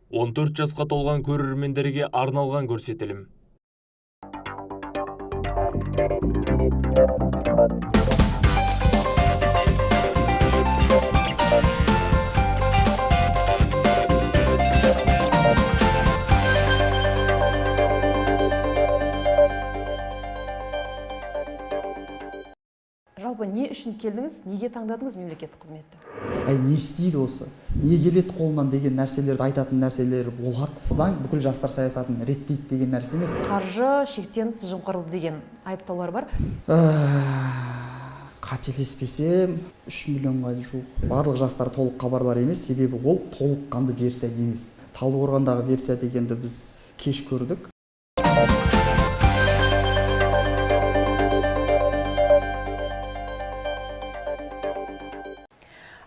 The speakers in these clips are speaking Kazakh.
14 жасқа толған көрермендерге арналған көрсетілім. Жалпы не үшін келдіңіз, неге таңдадыңыз мемлекеттік қызметті? Не істейді осы? Не келеді қолынан деген нәрселерді айтатын нәрселер болады. Заң бүкіл жастар саясатын реттейді деген нәрсе емес. Қаржы шектен тыс жымқырылды деген айыптаулар бар. Қателеспесем 3 миллионға жуық. Барлық жастар толық хабардар емес, себебі ол толыққанды версия емес. Талдықорғандағы версия дегенді біз кеш көрдік.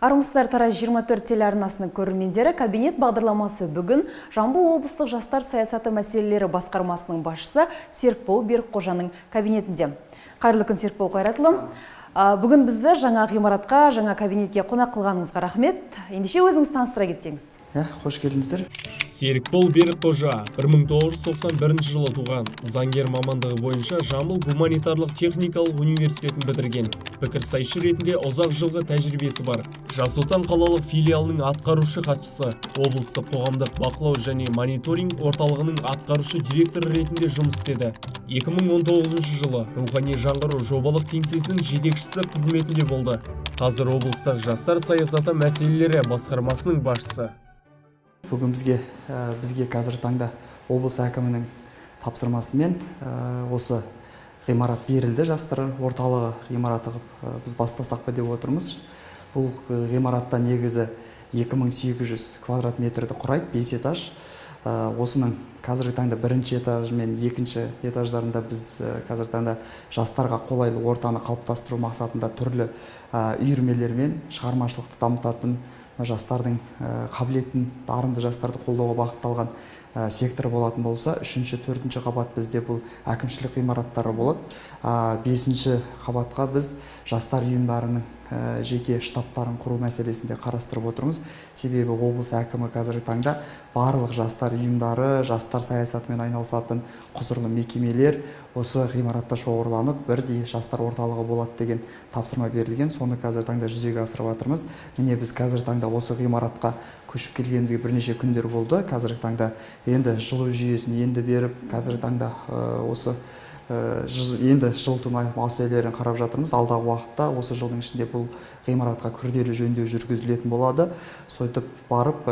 Армысыздар, Тараз 24 телеарнасының көрермендері, кабинет бағдарламасы бүгін Жамбыл облыстық жастар саясаты мәселелері басқармасының басшысы Серікбол Берікқожаның кабинетінде. Қайырлы күн, Серікбол Қайратұлы. Бүгін бізді жаңа ғимаратқа, жаңа кабинетке қонақ қылғаныңызға рахмет. Ендеше өзіңіз таныстыра кетсеңіз. Қош келдіңіздер. Серікбол Берікқожа 1991 жылы туған, заңгер мамандығы бойынша Жамбыл гуманитарлық техникалық университетін бітірген. Пікірсайшы ретінде ұзақ жылғы тәжірибесі бар. Жас Отан қалалық филиалының атқарушы хатшысы, облыстық қоғамдық бақылау және мониторинг орталығының атқарушы директоры ретінде жұмыс істеді. 2019 жылы рухани жаңғыру жобалық кеңсесінің жетекшісі қызметінде болды. Қазір облыстық жастар саясаты мәселелері басқармасының басшысы. Бүгін бізге қазір таңда облыс әкімінің тапсырмасымен осы ғимарат берілді. Жастар орталығы ғимараты біз бастасақ па деп отырмыз. Бұл ғимаратта негізі 2800 квадрат метрді құрайды, 5 этаж. Осының қазіргі таңда бірінші этаж мен екінші этаждарында біз қазіргі таңда жастарға қолайлы ортаны қалыптастыру мақсатында түрлі үйірмелермен шығармашылықты дамытатын, жастардың қабілетін, дарынды жастарды қолдауға бағытталған сектор болатын болса, 3-4 қабат бізде бұл әкімшілік ғимараттары болады. 5-ші қабатқа біз жастар ұйымдарының жеке штабтарын құру мәселесінде қарастырып отырмыз. Себебі облыс әкімі қазіргі таңда барлық жастар ұйымдары, жастар саясатымен айналысатын құзырлы мекемелер осы ғимаратта шоғырланып, бірдей жастар орталығы болады деген тапсырма берілген. Соны қазір таңда жүзеге асырып жатырмыз. Міне біз қазір таңда осы ғимаратқа көшіп келгенімізге бірнеше күндер болды. Қазіргі таңда енді жылу жүйесін енді беріп, қазіргі таңда осы енді жылыту мәселелерін қарап жатырмыз. Алдағы уақытта осы жылдың ішінде бұл ғимаратқа күрделі жөндеу жүргізілетін болады. Сөйтіп барып,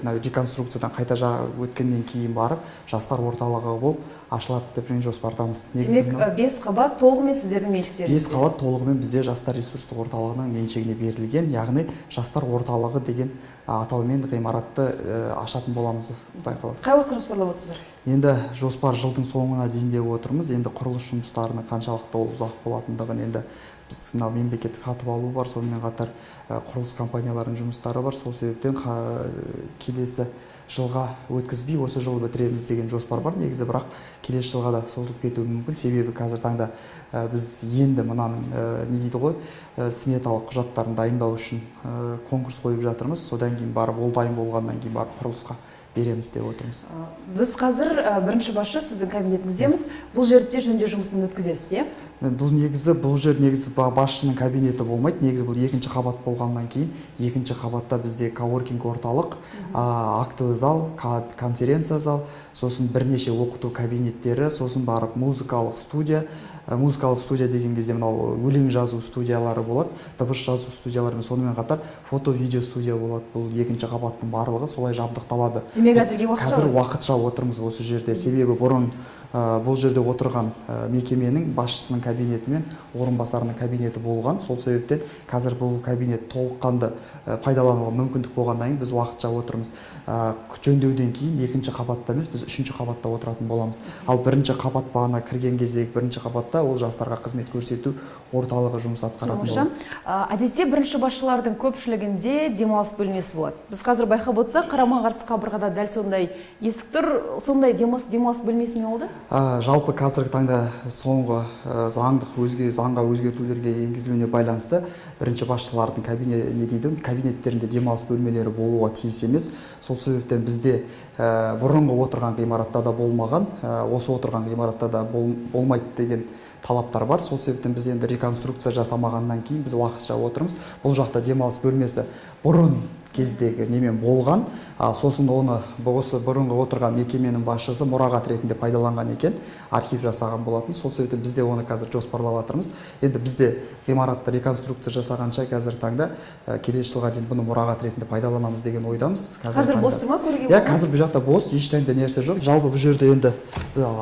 реконструкциядан қайта өткеннен кейін барып, жастар орталығы болып ашылады деп жоспардамыз. Демек, 5 қабат толығымен сіздердің меншіктеріңізде? 5 қабат толығымен бізде жастар ресурстық орталығының меншігіне берілген, яғни жастар орталығы деген атаумен ғимаратты ашатын боламыз. Қай уақытқа жоспарлап отырсыздар? Енді жоспар жылдың соңына дейін деп отырмыз. Енді құрылыс жұмыстарының қаншалықты ұзақ болатындығын енді біз мемлекеттік сатып алу бар, сонымен қатар құрылыс компанияларының жұмыстары бар. Сол себептен келесі жылға өткізбей, осы жылы бітіреміз деген жоспар бар. Негізі бірақ келесі жылға да созылып кетуі мүмкін. Себебі қазір таңда біз енді мынаның не дейді ғой, сметалық құжаттарын дайындау үшін конкурс қойып жатырмыз. Содан кейін барып, ол дайын болғаннан кейін барып құрылысқа береміз деп отырмыз. Біз қазір бірінші басшы сіздің кабинетіңіздеміз. Бұл жерде жөндеу жұмысын өткізесіз, иә? Бұл жер негізі басшының кабинеті болмайды. Негізі бұл екінші қабат болғаннан кейін, екінші қабатта бізде коворкинг орталық, актовый зал, конференция зал, сосын бірнеше оқыту кабинеттері, сосын барып музыкалық студия деген кезде мынау өлең жазу студиялары болады, дыбыс жазу студиялары, сонымен қатар фото-видео студия болады. Бұл екінші қабаттың барлығы солай жабдықталады. Демек қазір уақытша отырмыз осы жерде. Себебі бұрын бұл жерде отырған мекеменің басшысының кабинеті мен орынбасарының кабинеті болған. Сол себептен қазір бұл кабинет толыққанды пайдалануға мүмкіндік болғаннан кейін біз уақытша отырмыз. Жөндеуден кейін екінші қабатта емес, біз үшінші қабатта отыратын боламыз. Ал бірінші қабат бағана кірген кездегі бірінші қабатта ол жастарға қызмет көрсету орталығы жұмыс атқаратын болады. Әдетте бірінші басшылардың көпшілігінде демалыс бөлмесі болады. Біз қазір байқап отырсақ, қарама-қарсы қабырғада дәл сондай есік тұр, сондай демалыс бөлмесі ме болды? Жалпы қазіргі таңда соңғы заңға өзгертулерге енгізілуіне байланысты бірінші басшылардың кабинеттерінде демалыс бөлмелері болуға тиіс емес. Сол себептен бізде бұрынғы отырған ғимаратта да болмаған, осы отырған ғимаратта да болмайды деген талаптар бар. Сол себептен біз енді реконструкция жасамағаннан кейін біз уақытша отырмыз. Бұл жақта демалыс бөлмесі бұрын кездегі немен болған, сосын оны осы бұрынғы отырған мекеменің басшысы мұрағат ретінде пайдаланған екен, архив жасаған болатын. Сол себептен бізде оны қазір жоспарлап жатырмыз. Енді бізде ғимаратты реконструкция жасағанша қазір таңда келесі жылға дейін бұны мұрағат ретінде пайдаланамыз деген ойдамыз. Қазір бос тұр ма көруге? Иә, қазір бұл жақта бос, ешқандай нәрсе жоқ. Жалпы бұл жерде енді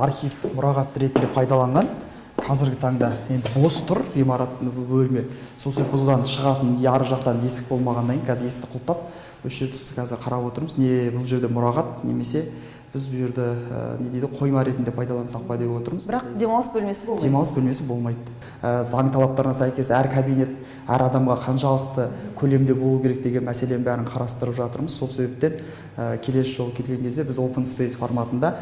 архив мұрағат ретінде пайдаланған. Қазіргі таңда енді бос тұр ғимарат бөлме. Сосын бұдан шығатын ары жақтан есік болмағаннан кейін қазір есікті құлттап осы жерді қазір қарап отырмыз. Не бұл жерде мұрағат немесе біз бұл жерде не дейді қойма ретінде пайдалансақ па деп отырмыз. Бірақ демалыс бөлмесі болмайды. Демалыс бөлмесі болмайды. Заң талаптарына сәйкес әр кабинет әр адамға қаншалықты көлемде болу керек деген мәселенің бәрін қарастырып жатырмыз. Сол себептен келесі жолы келген кезде біз open space форматында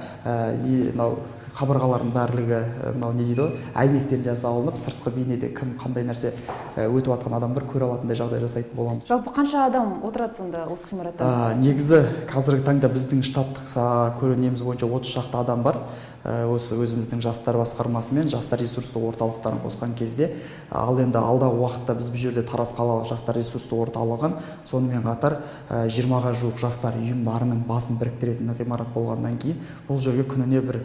қабырғалардың барлығы мынау не дейді әйнектен жасалынып, сыртқы бейнеде кім қандай нәрсе өтіп жатқан адамдар көре алатындай жағдай жасайтын боламыз. Жалпы қанша адам отырады сонда осы ғимаратта? Негізі қазіргі таңда біздің штаттық неміз бойынша 30 шақты адам бар. Осы өзіміздің жастар басқармасы мен жастар ресурстық орталықтарын қосқан кезде, ал енді алдағы уақытта біз бұл жерде Тараз қалалық жастар ресурстық орталығын, сонымен қатар 20-ға жуық жастар ұйымдарының басын біріктіретін ғимарат болғаннан кейін бұл жерге күніне бір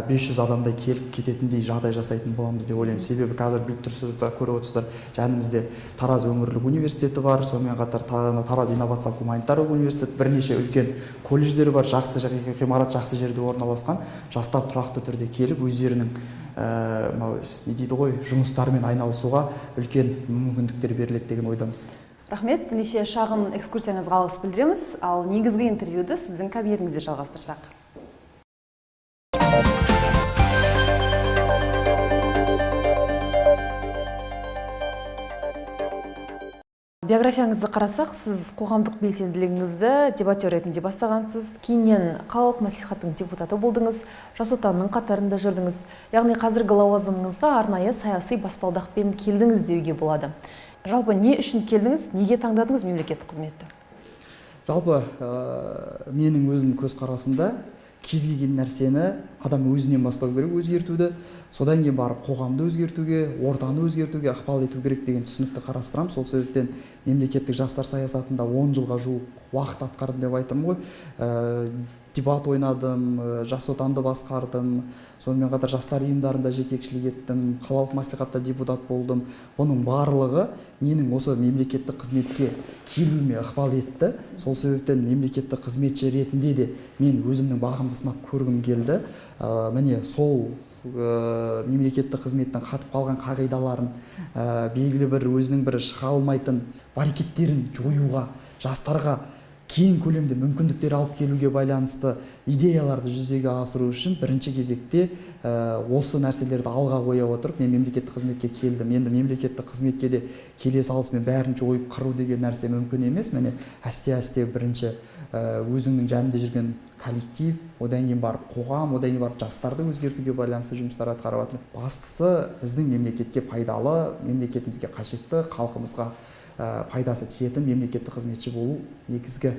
500 адамдай келіп кететіндей жағдай жасайтын боламыз деп ойлаймын. Себебі қазір біліп тұрсыздар, көріп отырсыздар, жанымызда Тараз өңірлік университеті бар, сонымен қатар Тараз инновациялық гуманитарлық университет, бірнеше үлкен колледждері бар, жақсы ғимарат жақсы жерде орналасқан. Жастар тұрақты түрде келіп өздерінің не дейді ғой, жұмыстарымен айналысуға үлкен мүмкіндіктер беріледі деген ойдамыз. Рахмет, ендеше шағын экскурсияңызға алғыс білдіреміз, ал негізгі интервьюді сіздің кабинетіңізде жалғастырсақ. Биографияңызды қарасақ, сіз қоғамдық белсенділігіңізді дебатер ретінде бастағансыз, кейіннен қалалық мәслихаттың депутаты болдыңыз, Жас отанның қатарында жүрдіңіз. Яғни қазіргі лауазымыңызға арнайы саяси баспалдақпен келдіңіз деуге болады. Жалпы не үшін келдіңіз, неге таңдадыңыз мемлекеттік қызметті? Жалпы менің өзім көзқарасымда кез келген нәрсені адам өзінен бастау керек, өзгертуді, содан кейін барып қоғамды өзгертуге, ортаны өзгертуге ықпал ету керек деген түсінікті қарастырамын. Сол себептен мемлекеттік жастар саясатында 10 жылға жуық уақыт атқардым деп айтамын ғой. Дебат ойнадым, Жас отанды басқардым, сонымен қатар жастар ұйымдарында жетекшілік еттім, қалалық мәслихатта депутат болдым. Бұның барлығы менің осы мемлекеттік қызметке келуіме ықпал етті. Сол себептен мемлекеттік қызметші ретінде де мен өзімнің бағымды сынап көргім келді. Міне сол мемлекеттік қызметтің қатып қалған қағидаларын, белгілі бір өзінің бір шыға алмайтын барекеттерін жоюға, жастарға кең көлемде мүмкіндіктер алып келуге байланысты идеяларды жүзеге асыру үшін бірінші кезекте осы нәрселерді алға қоя отырып мен мемлекеттік қызметке келдім. Енді мемлекеттік қызметке де келе салысымен бәрін жойып қыру деген нәрсе мүмкін емес. Міне әсте бірінші өзіңнің жанында жүрген коллектив, одан кейін барып қоғам, одан кейін барып жастарды өзгертуге байланысты жұмыстар атқарып жатыр. Бастысы біздің мемлекетке пайдалы, мемлекетімізге қажетті, халқымызға пайдасы тиетін мемлекеттік қызметші болу негізгі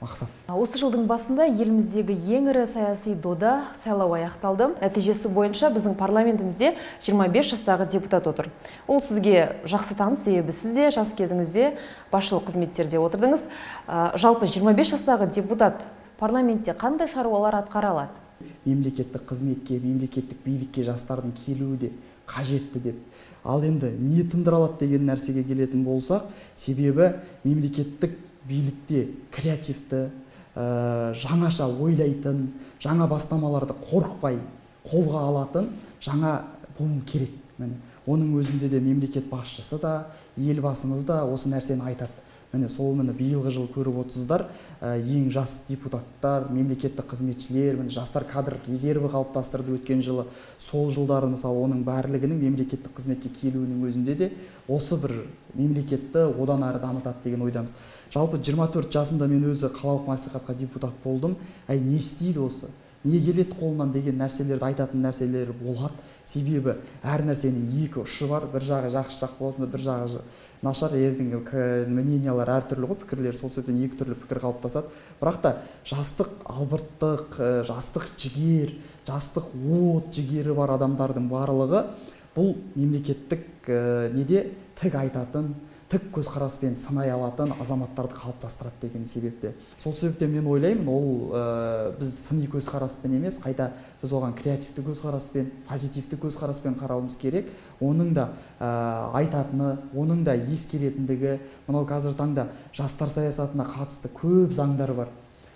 мақсат. Осы жылдың басында еліміздегі ең ірі саяси дода сайлау аяқталды. Нәтижесі бойынша біздің парламентімізде 25 жастағы депутат отыр. Ол сізге жақсы таныс, себебі сіз де жас кезіңізде басшылық қызметтерде отырдыңыз. Жалпы 25 жастағы депутат парламентте қандай шаруалар атқара алады? Мемлекеттік қызметке, мемлекеттік билікке жастардың келуі де қажетті деп. Ал енді не тындыра алады деген нәрсеге келетін болсақ, себебі мемлекеттік билікте креативті, жаңаша ойлайтын, жаңа бастамаларды қорықпай қолға алатын жаңа буын керек. Оның өзінде де мемлекет басшысы да, елбасымыз да осы нәрсені айтады. Міне сол биылғы жыл көріп отырсыздар, ең жас депутаттар, мемлекеттік қызметшілер, жастар кадр резерві қалыптастырды өткен жылы. Сол жылдары мысалы оның барлығының мемлекеттік қызметке келуінің өзінде де осы бір мемлекетті одан ары дамытады деген ойдамыз. Жалпы 24 жасымда мен өзі қалалық мәслихатқа депутат болдым. Не істейді осы? не келеді қолынан деген нәрселерді айтатын нәрселер болады. Себебі әр нәрсенің екі ұшы бар. Bir жағы жақсы жақ болса, бір жағы нашар. Ердің мнениялар әртүрлі ғой, пікірлер. Сол себептен екі түрлі пікір қалыптасады. Бірақ та жастық албырттық, жастық жігер, жастық от жігері бар адамдардың барлығы бұл мемлекеттік неде тік айтатын, тік көзқараспен сынай алатын азаматтарды қалыптастырады деген себепте. Сол себептен мен ойлаймын, ол біз сыни көзқараспен емес, қайта біз оған креативті көзқараспен, позитивті көзқараспен қарауымыз керек. Оның да айтатыны, оның да ескеретіндігі, мынау қазір таңда жастар саясатына қатысты көп заңдар бар.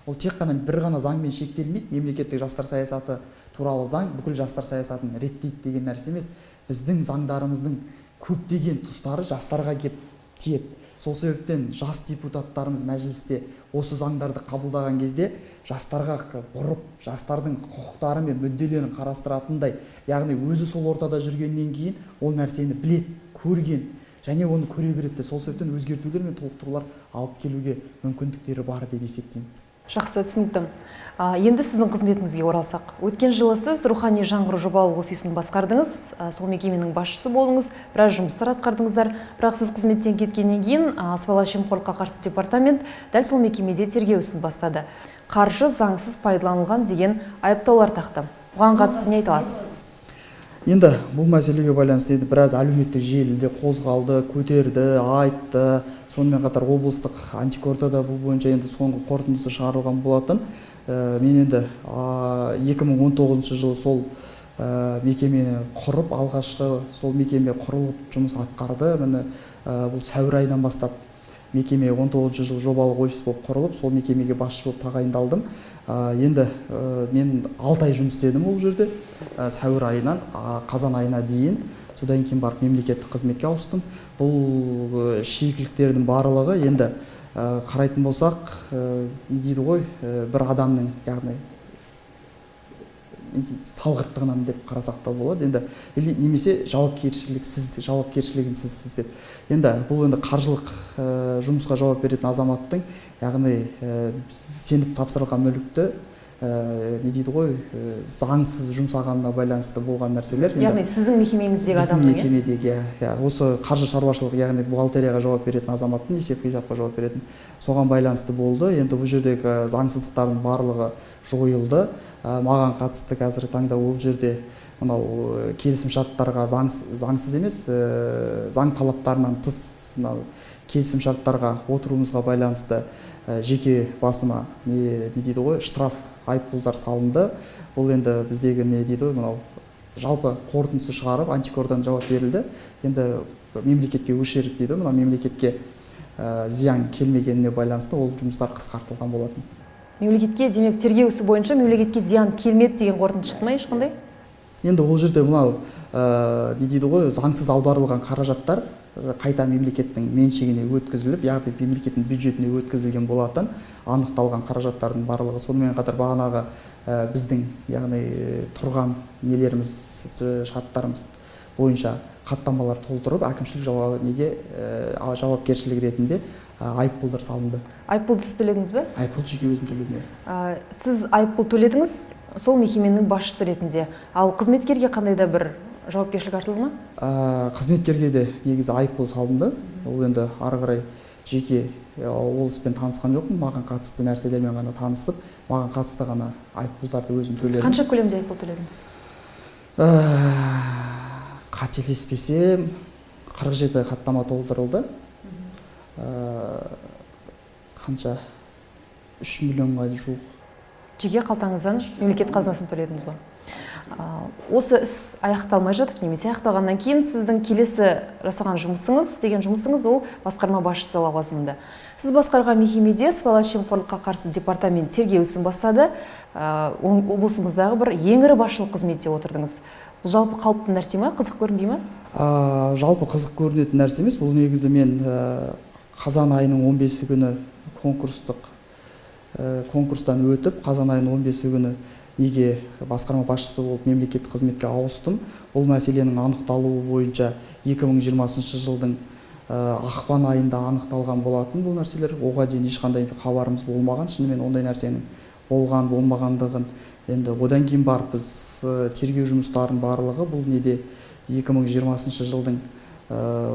Ол тек қана бір ғана заңмен шектелмейді. Мемлекеттік жастар саясаты туралы заң бүкіл жастар саясатын реттейді деген нәрсе емес. Біздің заңдарымыздың көптеген тұстары жастарға келіп тиеді. Сол себептен жас депутаттарымыз мәжілісте осы заңдарды қабылдаған кезде жастарға бұрып, жастардың құқықтары мен мүдделерін қарастыратындай, яғни өзі сол ортада жүргеннен кейін ол нәрсені біледі, көрген және оны көре береді. Сол себептен өзгертулер мен толықтырулар алып келуге мүмкіндіктері бар деп есептеймін. Жақсы, түсініктім. Енді сіздің қызметіңізге оралсақ. Өткен жылы сіз рухани жаңғыру жобалық офисін басқардыңыз, сол мекеменің басшысы болдыңыз, біраз жұмыстар атқардыңыздар. Бірақ сіз қызметтен кеткеннен кейін сыбайлас жемқорлыққа қарсы департамент дәл сол мекемеде тергеу ісін бастады. Қаржы заңсыз пайдаланылған деген айыптаулар тақты. Бұған қатысты не айта аласыз? Енді бұл мәселеге байланысты біраз әлеуметтік желіде қозғалды, көтерді, айтты. Сонымен қатар облыстық антикордада бұл бойынша енді соңғы қорытындысы шығарылған болатын. Мен енді 2019 жылы сол мекемені құрып, алғашқы сол мекеме құрылып жұмыс атқарды. Міне бұл сәуір айынан бастап мекеме 19 жыл жобалық офис болып құрылып, сол мекемеге басшы болып тағайындалдым. Енді мен 6 ай жұмыс істедім ол жерде. Сәуір айынан қазан айына дейін. Содан кейін барып мемлекеттік қызметке ауыстым. Бұл шикіліктердің барлығы енді қарайтын болсақ, не дейді ғой, бір адамның, яғни салғырттығынан деп қарасақ та болады. Енді немесе жауапкершілігінсіз деп. Енді бұл енді қаржылық жұмысқа жауап беретін азаматтың, яғни сеніп тапсырылған мүлікті не дейді ғой, заңсыз жұмсағанына байланысты болған нәрселер. Яғни сіздің мекемеңіздегі адамның, біздің мекемедегі, осы қаржы шаруашылығы, яғни бухгалтерияға жауап беретін азаматтың есеп-қисапқа жауап беретін, соған байланысты болды. Енді бұл жердегі заңсыздықтардың барлығы жойылды. Маған қатысты қазіргі таңда ол жерде мынау келісім шарттарға заңсыз емес, заң талаптарынан тыс келісім шарттарға отыруымызға байланысты жеке басыма не дейді ғой, штраф айыппұлдар салынды. Бұл енді біздегі не дейді ғой, мынау жалпы қорытындысы шығарып, антикордан жауап берілді. Енді мемлекетке өшірік дейді, мынау мемлекетке зиян келмегеніне байланысты ол жұмыстар қысқартылған болатын. Мемлекетке, демек, тергеу ісі бойынша мемлекетке зиян келмеді деген қорытынды шықты ма ешқандай? Енді ол жерде мынау не дейді ғой, заңсыз аударылған қаражаттар қайта мемлекеттің меншігіне өткізіліп, яғни мемлекеттің бюджетіне өткізілген болатын, анықталған қаражаттардың барлығы. Сонымен қатар бағанағы біздің, яғни тұрған нелеріміз, шарттарымыз бойынша хаттамалар толтырып, әкімшілік жауапкершілік ретінде айыппұлдар салынды. Айыппұлды сіз төледіңіз бе? Айыппұл жеке өзім төледім. Сіз айыппұл төледіңіз сол мекеменің басшысы ретінде. Ал қызметкерге қандай да бір жауапкершілік артылды ма? Қызметкерге де негізі айыппұл салынды. Ол енді ары қарай жеке ол іспен танысқан жоқпын. Маған қатысты нәрселермен ғана танысып, маған қатысты ғана айыппұлдарды өзім төледім. Қанша көлемде айыппұл төледіңіз? Қателеспесем 47 хаттама толтырылды. Қанша 3 миллионға жуық. Жеке қалтаңыздан мемлекет қазынасын төледіңіз ғой. Осы іс аяқталмай жатып, немесе аяқталғаннан кейін сіздің келесі жасаған жұмысыңыз, деген жұмысыңыз ол басқарма басшысы лауазымында. Сіз басқарған мекемеде сыбайлас жемқорлыққа қарсы департамент тергеу ісін бастады. Облысымыздағы бір ең ірі басшылық қызметте отырдыңыз. Бұл жалпы қалыпты нәрсе ме, қызық көрінбей ме? Жалпы қызық көрінетін нәрсе емес. Бұл негізі мен қазан айының 15 күні конкурстан өтіп, қазан айының 15 күні неге басқарма басшысы болып мемлекеттік қызметке ауыстым. Бұл мәселенің анықталуы бойынша 2020 жылдың ақпан айында анықталған болатын бұл нәрселер. Оған дейін ешқандай хабарымыз болмаған. Шынымен ондай нәрсенің болған болмағандығын енді одан кейін барып біз тергеу жұмыстарын барлығы бұл неде 2020 жылдың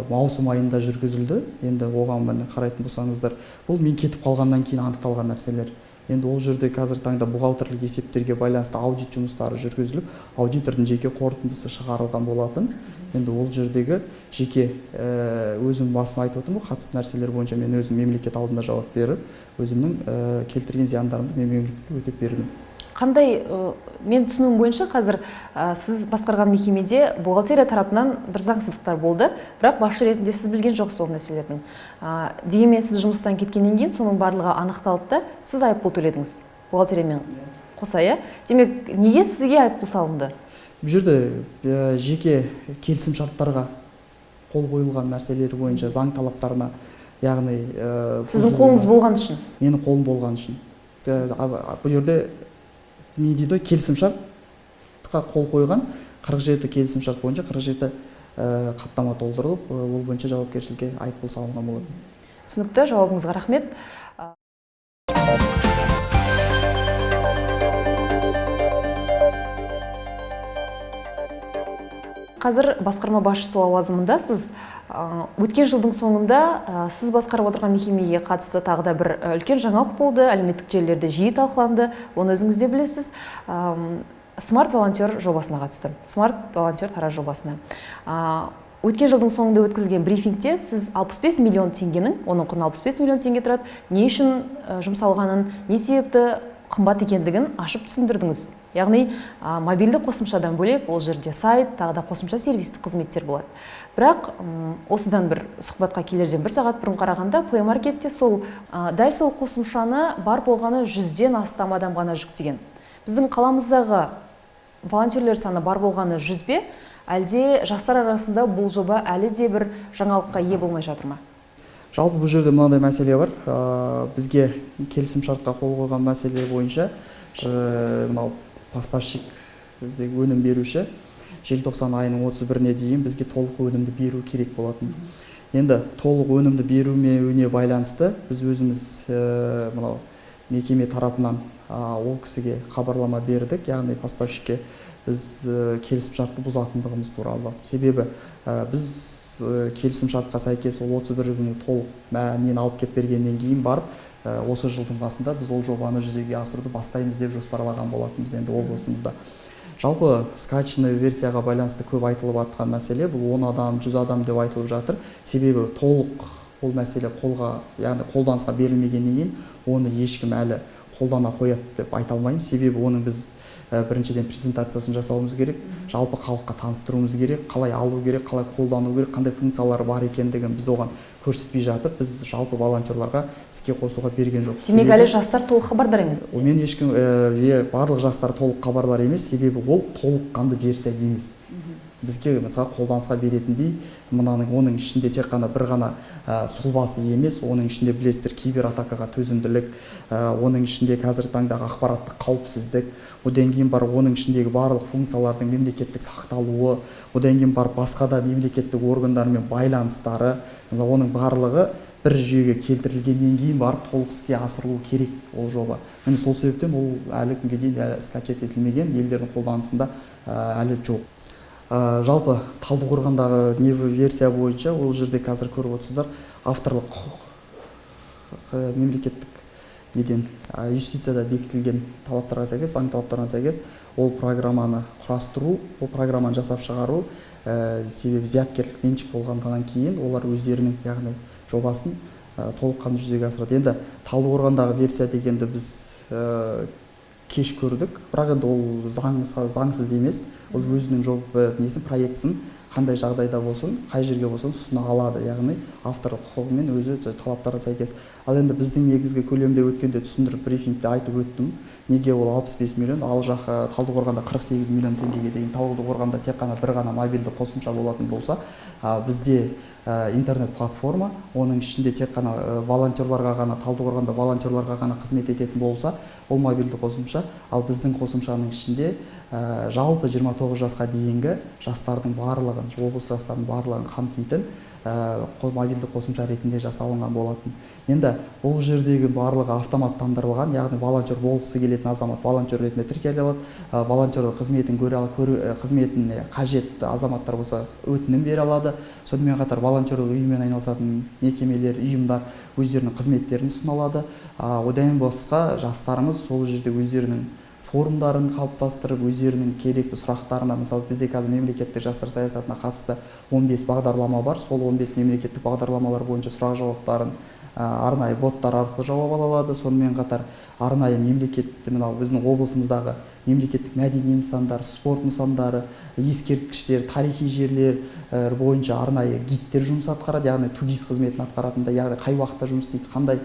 маусым айында жүргізілді. Енді оған міне қарайтын болсаңыздар, бұл мен кетіп қалғаннан кейін анықталған нәрселер. Енді ол жерде қазір таңда бухгалтерлік есептерге байланысты аудит жұмыстары жүргізіліп, аудитордың жеке қорытындысы шығарылған болатын. Енді ол жердегі жеке өзім басым айтып отырмын, қатысты нәрселер бойынша мен өзім мемлекет алдында жауап беріп, өзімнің келтірген зияндарымды мен мемлекетке өтеп бердім. Қандай, мен түсінуім бойынша қазір сіз басқарған мекемеде бухгалтерия тарапынан бір заңсыздықтар болды, бірақ басшы ретінде сіз білген жоқсыз ол мәселелердің. Дегенмен сіз жұмыстан кеткеннен кейін соның барлығы анықталды да, сіз айыппұл төледіңіз бухгалтериямен қоса, иә? Демек, неге сізге айыппұл салынды? Бұл жерде жеке келісім шарттарға қол қойылған мәселелер бойынша заң талаптарына, яғни сіздің қолыңыз болған үшін? Менің қолым болған үшін. Бұл жерде не дейді, келісім шартқа қол қойған 47 келісім шарт бойынша 47 хаттама толтырылып, ол бойынша жауапкершілікке айыппұл салынған болады. Түсінікті, жауабыңызға рахмет. Қазір басқарма басшысы лауазымында сіз өткен жылдың соңында сіз басқарып отырған мекемеге қатысты тағы да бір үлкен жаңалық болды, әлеуметтік желілерде жиі талқыланды, оны өзіңіз де білесіз. Смарт волонтер жобасына қатысты. Смарт волонтер Тараз жобасына. Өткен жылдың соңында өткізілген брифингте сіз 65 миллион теңгенің, оның құны 65 миллион теңге тұрады, не үшін жұмсалғанын, не себепті қымбат екендігін ашып түсіндірдіңіз. Яғни мобильді қосымшадан бөлек ол жерде сайт, тағы да қосымша сервистік қызметтер болады. Бірақ осыдан бір сұхбатқа келерден бір сағат бұрын қарағанда Play Marketте дәл сол қосымшаны бар болғаны 100-ден астам адам ғана жүктеген. Біздің қаламыздағы волонтерлер саны бар болғаны 100 бе, әлде жастар арасында бұл жоба әлі де бір жаңалыққа ие болмай жатыр ма? Жалпы бұл жерде мынандай мәселе бар. Бізге келісім шартқа қол қойған мәселе бойынша мынау поставщик, біздегі өнім беруші, желтоқсан айының 31-іне дейін бізге толық өнімді беру керек болатын. Енді толық өнімді беруіне байланысты біз өзіміз мынау мекеме тарапынан ол кісіге хабарлама бердік, яғни поставщикке біз келісім шартты бұзатындығымыз туралы. Себебі біз келісім шартқа сәйкес ол 31 күні толық нені алып кеп бергеннен кейін барып, осы жылдың басында біз ол жобаны жүзеге асыруды бастаймыз деп жоспарлаған болатынбыз енді облысымызда. Жалпы скачанный версияға байланысты көп айтылып жатқан мәселе, бұл 10 адам, 100 адам деп айтылып жатыр. Себебі толық ол мәселе яғни қолданысқа берілмегеннен кейін оны ешкім әлі қолдана қояды деп айта алмаймын. Себебі оның біз біріншіден презентациясын жасауымыз керек, жалпы халыққа таныстыруымыз керек, қалай алу керек, қалай қолдану керек, қандай функциялары бар екендігін біз оған көрсетпей жатып, біз жалпы волонтерларға іске қосуға берген жоқпыз. Демек әлі жастар толық хабардар емес? Мен ешкім, барлық жастар толық хабардар емес, себебі ол толыққанды версия емес. Бізге мысалы қолданысқа беретіндей, оның ішінде тек қана бір ғана сұлбасы емес, оның ішінде білесіздер кибератакаға төзімділік, оның ішінде қазір таңдағы ақпараттық қауіпсіздік, одан кейін бар оның ішіндегі барлық функциялардың мемлекеттік сақталуы, одан кейін бар басқа да мемлекеттік органдармен байланыстары, оның барлығы бір жүйеге келтірілгеннен кейін барып толық іске асырылу керек ол жоба. Міне сол себептен ол әлі күнге дейін скачать етілмеген, елдердің қолданысында әлі жоқ. Жалпы Талдықорғандағы версия бойынша ол жерде қазір көріп отырсыздар, авторлық құқық мемлекеттік юстицияда бекітілген талаптарға сәйкес, заң талаптарына сәйкес ол программаны құрастыру, ол программаны жасап шығару, себебі зияткерлік меншік болғаннан кейін олар өздерінің яғни жобасын толыққанды жүзеге асырады. Енді Талдықорғандағы версия дегенді біз кеш көрдік, бірақ енді ол заңсыз емес, ол өзінің проектісін қандай жағдайда болсын, қай жерге болсын ұсына алады, яғни авторлық құқығымен өзі талаптарға сәйкес. Ал енді біздің негізгі көлемде өткенде түсіндіріп брифингте айтып өттім, неге ол 65 миллион, ал жаққа Талдықорғанда 48 миллион теңгеге дейін, Талдықорғанда тек қана бір ғана мобильді қосымша болатын болса, бізде интернет платформа, оның ішінде тек қана волонтерларға ғана, Талдықорғанда волонтерларға ғана қызмет ететін болса, ол мобильді қосымша, ал біздің қосымшаның ішінде жалпы 29 жасқа дейінгі жастардың барлығы жастарын, облыс жастарының барлығын қамтитын мобильді қосымша ретінде жасалынған болатын. Енді бұл жердегі барлығы автоматтандырылған, яғни волонтер болғысы келетін азамат волонтер ретінде тіркеле алады. Волонтер қызметін қызметіне қажетті азаматтар болса өтінім бере алады. Сонымен қатар волонтерлік ұйыммен айналысатын мекемелер, ұйымдар өздерінің қызметтерін ұсына алады. Одан басқа жастарымыз сол жерде өздерінің форумдарын қалыптастырып, өздерінің керекті сұрақтарына, мысалы бізде қазір мемлекеттік жастар саясатына қатысты 15 бағдарлама бар. Сол 15 мемлекеттік бағдарламалар бойынша сұрақ жауаптарын арнайы воттар арқылы жауап ала алады. Сонымен қатар арнайы мемлекетті, мынау біздің облысымыздағы мемлекеттік мәдени нысандар, спорт нысандары, ескерткіштер, тарихи жерлер бойынша арнайы гидтер жұмыс атқарады, яғни турист қызметін атқаратында, яғни қай уақытта жұмыс істейді, қандай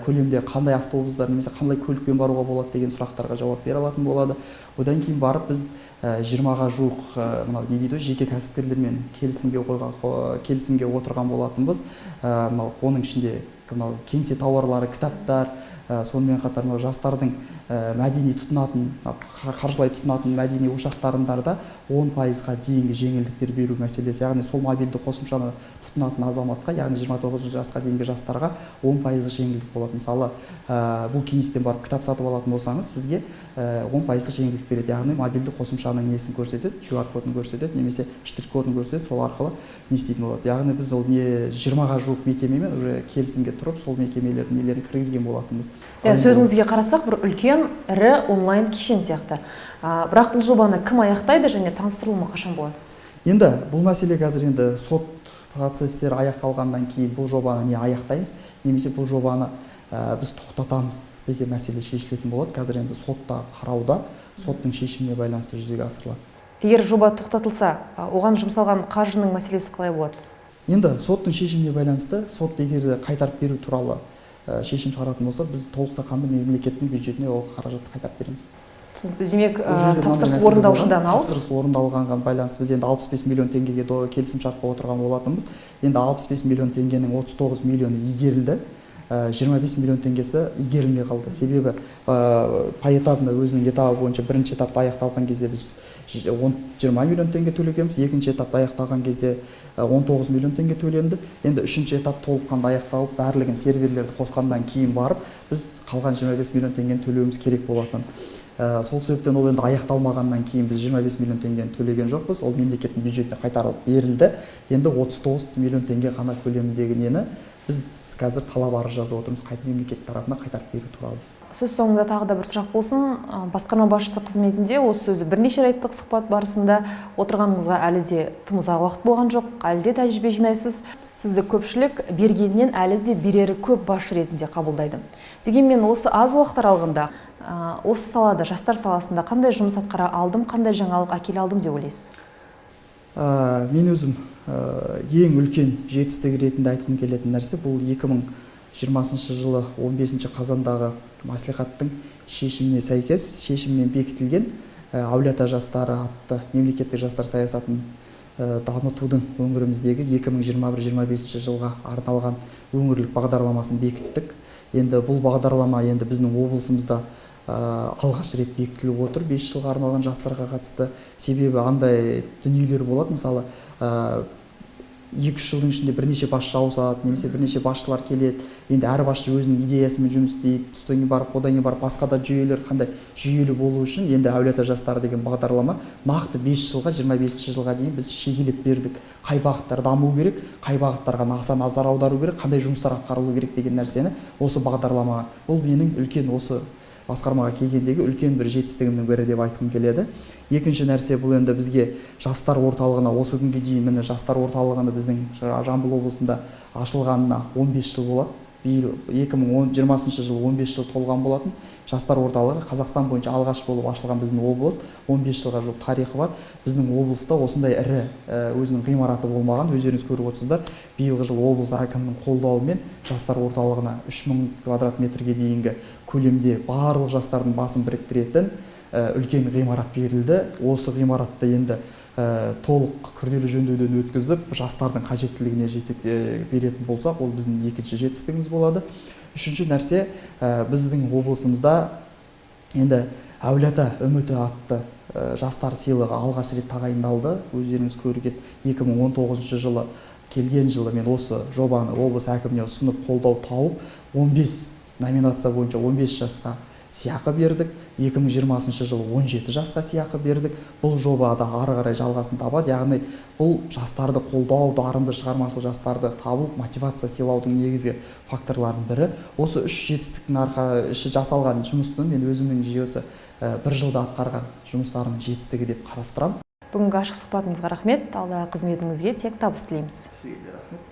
көлемде, қандай автобустар немесе қандай көлікпен баруға болады деген сұрақтарға жауап бере алатын болады. Одан кейін барып біз 20-ға жуық мынау не дейді, жеке кәсіпкерлермен келісімге отырған болатынбыз. Мынау оның ішінде мынау кеңсе тауарлары, кітаптар, сонымен қатар мынау жастардың мәдени тұтынатын, қаржылай тұтынатын мәдени ошақтарында 10%-ға дейінгі жеңілдіктер беру мәселесі, яғни сол мобильді қосымшаны тұтынатын азаматқа, яғни 29 жасқа дейінгі жастарға 10% жеңілдік болады. Мысалы, бұл кеңестен барып кітап сатып алатын болсаңыз, сізге 10% жеңілдік береді, яғни мобильді қосымшаның несін көрсетеді, QR кодын көрсетеді, немесе штрих кодын көрсетеді, сол арқылы не істейтін болады. Яғни біз ол 20-ға жуық мекемемен уже келісімге тұрып, сол мекемелердің нелерін кіргізген болатынбыз. Сөзіңізге қарасақ, бір үлкен ірі онлайн кешен сияқты. Бірақ бұл жобаны кім аяқтайды және таныстырылымы қашан болады? Енді бұл мәселе қазір енді сот процестері аяқталғаннан кейін бұл жобаны не аяқтаймыз, немесе бұл жобаны біз тоқтатамыз деген мәселе шешілетін болады. Қазір енді сотта қарауда, соттың шешіміне байланысты жүзеге асырылады. Егер жоба тоқтатылса, оған жұмсалған қаржының мәселесі қалай болады? Енді соттың шешіміне байланысты, сот егер қайтарып беру туралы шешім шығаратын болса, біз толыққанды мемлекеттің бюджетіне ол қаражатты қайтарып береміз. Демек, тапсырыс орындаушыдан алып? Тапсырыс орындалғанға байланысты біз енді 65 миллион теңгеге келісім шартқа отырған болатынбыз. Енді 65 миллион теңгенің 39 миллионы игерілді, 25 миллион теңгесі игерілмей қалды. Себебі поэтапында өзінің этабы бойынша бірінші этапта аяқталған кезде біз 20 миллион теңге төлегенбіз, екінші этапта аяқталған кезде 19 миллион теңге төленді. Енді үшінші этап толыққанды аяқталып, барлығын серверлерді қосқаннан кейін барып, біз қалған 25 миллион теңгені төлеуіміз керек болатын. Сол себептен ол енді аяқталмағаннан кейін біз 25 миллион теңгені төлеген жоқпыз. Ол мемлекеттің бюджетіне қайтарылып берілді. Енді 39 миллион теңге ғана көлеміндегі нені біз қазір талап арыз жазып отырмыз қайта мемлекет тарапына қайтарып беру туралы. Сөз соңында тағы да бір сұрақ болсын. Басқарма басшысы қызметінде осы сөзі бірнеше реттік сұхбат барысында отырғаныңызға әлі де тым ұзақ уақыт болған жоқ, әлі де тәжірибе жинайсыз. Сізді көпшілік бергеннен әлі де берері көп басшы ретінде қабылдайды. Дегенмен осы аз уақыт аралығында осы салада, жастар саласында қандай жұмыс атқара алдым, қандай жаңалық әкеле алдым деп ойлайсыз? Мен өзім ең үлкен жетістік ретінде айтқым келетін нәрсе бұл 2020 жылы 15 қазандағы мәслихаттың шешіміне сәйкес, шешіммен бекітілген әулие-ата жастары атты мемлекеттік жастар саясатын дамытудың өңіріміздегі 2021-2025 жылға арналған өңірлік бағдарламасын бекіттік. Енді бұл бағдарлама енді біздің облысымызда алғаш рет бекітіліп отыр 5 жылға арналған жастарға қатысты. Себебі андай дүниелер болады, мысалы 2-3 жылдың ішінде бірнеше басшы ауысады, немесе бірнеше басшылар келеді. Енді әр басшы өзінің идеясымен жұмыс істейді. Одан кейін барып басқа да жүйелер қандай жүйелі болу үшін енді әулие-ата жастары деген бағдарлама нақты 5 жылға 25 жылға дейін біз шегелеп бердік. Қай бағыттар даму керек, қай бағыттарға аса назар аудару керек, қандай жұмыстар атқарылу керек деген нәрсені осы бағдарламаға. Бұл менің үлкен осы басқармаға келгендегі үлкен бір жетістігімнің бірі деп айтқым келеді. Екінші нәрсе бұл енді бізге жастар орталығына осы күнге дейін міне жастар орталығында біздің Жамбыл облысында ашылғанына 15 жыл болады. Биыл 2020 жылы 15 жыл толған болатын. Жастар орталығы Қазақстан бойынша алғаш болып ашылған біздің облыс, 15 жылға жуық тарихы бар. Біздің облыста осындай ірі өзінің ғимараты болмаған, өздеріңіз көріп отырсыздар. Биылғы жыл облыс әкімінің қолдауымен жастар орталығына 3000 квадрат метрге дейінгі көлемде барлық жастардың басын біріктіретін үлкен ғимарат берілді. Осы ғимаратты енді толық күрделі жөндеуден өткізіп, жастардың қажеттілігіне жетіп беретін болсақ, ол біздің екінші жетістігіміз болады. Үшінші нәрсе, біздің облысымызда енді әулиеата үміті атты жастар сыйлығы алғаш рет тағайындалды. Өздеріңіз көрген 2019 жылы келген жылы мен осы жобаны облыс әкіміне ұсынып қолдау тауып 15 номинация бойынша 15 жасқа сыйақы бердік. 2020 жылы 17 жасқа сыйақы бердік. Бұл жобада ары қарай жалғасын табады. Яғни бұл жастарды қолдау, дарынды шығармашылық жастарды табу, мотивация сыйлаудың негізгі факторларының бірі. Осы үш жетістіктің жасалған жұмысты мен өзімнің жүйесі бір жылда атқарған жұмыстарының жетістігі деп қарастырамын. Бүгінгі ашық сұхбатыңызға рахмет. Алдағы қызметіңізге тек табыс тілейміз. Сізге де рахмет.